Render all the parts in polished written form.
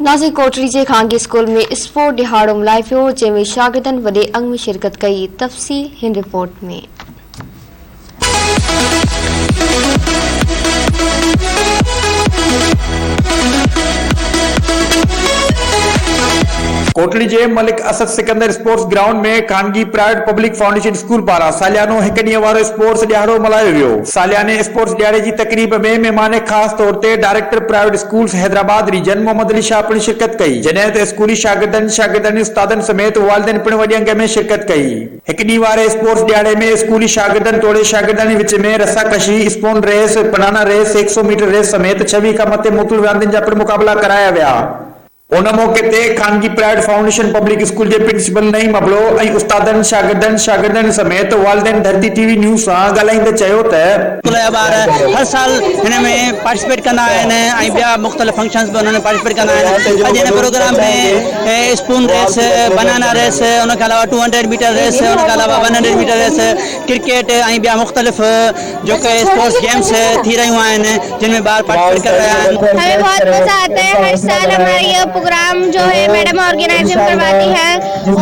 नासिक कोटली जे खांगी school में sport दिहाड़ो मल्हायो पियो, जंहिंमें शागिर्दनि वॾे अंग में शिरकत कई। तफ़सील हिन रिपोर्ट में। कोटली जे मलिक असद सिकंदर स्पोर्ट्स ग्राउंड में खानगी प्राइवेट पब्लिक फाउंडेशन स्कूल पारां सालियानो हिक ॾींहं वारो स्पोर्ट्स ॾियारो मल्हायो वियो। सालियाने स्पोर्ट्स ॾियारे जी तकरीब में महिमान ख़ास तौर ते director private schools Hyderabad region Mohammad Ali Shah पिणु शिरकत कई, जॾहिं त स्कूली शागिर्दनि उस्तादनि समेत वालिदैन पिणु वॾे अंग में शिरकत कई। हिक ॾींहं वारे स्पोर्ट्स ॾियारे में स्कूली शागिर्दनि तोड़े शागिर्दनि विच में रस्साकशी, spoon race, banana race, 100 metre race समेत 6 खां मथे मुख़्तलिफ़ रांदियुनि जा पिणु मुक़ाबला कराया विया। उन मौके ते खानगी प्राइवेट फाउंडेशन पब्लिक स्कूल के प्रिंसिपल नईम अबलो ऐं उस्तादनि शागिर्दनि समेत वालिदैन धरती टीवी न्यूज़ सां ॻाल्हाईंदे चयो त ॿार हर साल हिन में पार्टिसिपेट कंदा आहिनि ऐं ॿिया मुख़्तलिफ़ फंक्शन्स बि उन्हनि पार्टिसिपेट कंदा आहिनि। अॼु हिन प्रोग्राम में स्पून रेस, बनाना रेस, उनखे अलावा 200 मीटर रेस, उनखे अलावा 100 मीटर रेस, क्रिकेट ऐं ॿिया मुख़्तलिफ़ जो कि स्पोर्ट्स गेम्स थी रहियूं आहिनि, जिनमें ॿार पार्टिसिपेट कर रहे हैं। हमें बहुत मजा आता है। हर साल हमारा ये प्रोग्राम जो है मैडम ऑर्गेनाइज करवाती है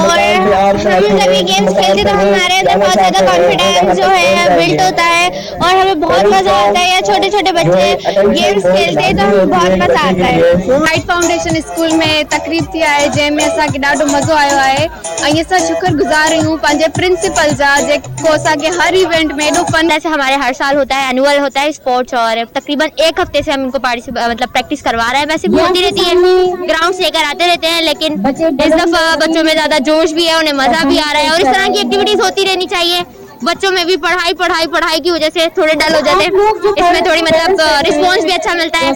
और हम जब ये गेम्स खेलते तो हमारे अंदर बहुत ज़्यादा कॉन्फिडेंस जो है बिल्ड होता है और हमें बहुत मजा आता है। या छोटे छोटे बच्चे गेम्स खेलते हैं तो हमें बहुत मजा आता है। हाइट फाउंडेशन स्कूल में तकरीब थी है, जैमें असांखे ॾाढो मज़ो आयो है। असां शुक्रगुज़ार आहियूं पंहिंजे प्रिंसिपल जा, जेको असांखे हर इवेंट में एॾो फन। जैसे हमारे हर साल होता है, एनुअल होता है स्पोर्ट्स, और तकरीबन एक हफ्ते से हम इनको मतलब प्रैक्टिस करवा रहे हैं। वैसे भी होती रहती है, ग्राउंड से लेकर आते रहते हैं, लेकिन इस दफा बच्चों में ज्यादा जोश भी है, उन्हें मजा भी आ रहा है और इस तरह की एक्टिविटीज होती रहनी चाहिए। बच्चों में भी पढ़ाई की वजह से थोड़े डल हो जाते हैं, इसमें थोड़ी मतलब रिस्पॉन्स भी अच्छा मिलता है।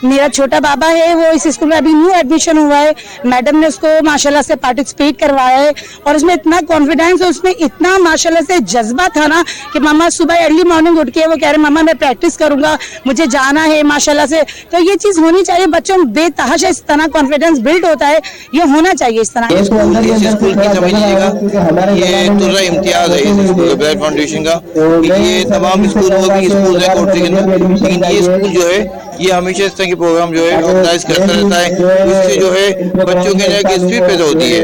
मेरा छोटा बाबा है, वो इस स्कूल में अभी न्यू एडमिशन हुआ है। मैडम ने उसको माशाल्लाह से पार्टिसिपेट करवाया है और उसमें इतना कॉन्फिडेंस और उसमें इतना माशाल्लाह से जज्बा था ना कि मामा सुबह अर्ली मॉर्निंग उठ के वो कह रहे मामा मैं प्रैक्टिस करूंगा, मुझे जाना है माशाल्लाह से। तो ये चीज होनी चाहिए, बच्चों में बेतहाशा इस तरह कॉन्फिडेंस बिल्ड होता है, ये होना चाहिए इस तरह। स्कूल की समझिएगा, ये तुर्रा इम्तियाज है ब्राइट फाउंडेशन का। ये तमाम स्कूलों की स्कूल है कोटली के अंदर, लेकिन ये स्कूल जो है ये हमेशा इस तरह के प्रोग्राम जो है ऑर्गेनाइज करता रहता है। इससे जो है बच्चों के अंदर एक स्पिरिट पैदा होती है।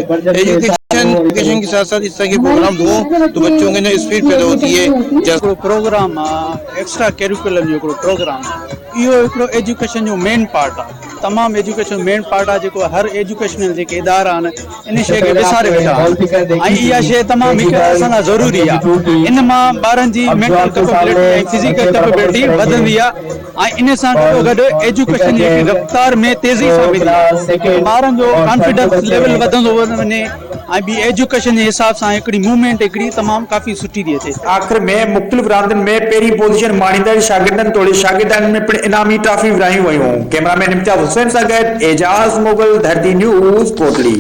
एजुकेशन के साथ साथ इस तरह के प्रोग्राम हो तो बच्चों के अंदर स्पिरिट पैदा होती है। प्रोग्राम एक्स्ट्रा करिकुलम जो प्रोग्राम इहो एजुकेशन जो मेन पार्ट है। तमाम एजुकेशन मेन पार्ट है, जो हर एजुकेशनल जो इदारा आहिनि इन शइ खे विसारे वेठा आहिनि। इहा शइ तमामु हिकु ज़रूरी आहे। इन मां ॿारनि जी मेंटल कैपेबिलिटी ऐं फिज़िकल कैपेबिलिटी वधंदी आहे ऐं इन सां गॾोगॾु एजुकेशन जी रफ़्तार में तेज़ी सां वेंदी आहे। ॿारनि जो कॉन्फिडेंस लेवल वधंदो वञे ऐं ॿी एजुकेशन जे हिसाब सां हिकिड़ी मूवमेंट हिकिड़ी तमामु काफ़ी सुठी थी अचे। आख़िर में मुख़्तलिफ़ रांदियुनि में पहिरीं पोज़ीशन माणींदड़ शागिर्दनि तोड़े शागिर्दनि में पिणु इनामी ट्रॉफी विरायूं वयूं। कैमरामैन इम्तियाज़ हुसैन सां गॾु एजाज़ मुग़ल, धरती न्यूज़, कोटली।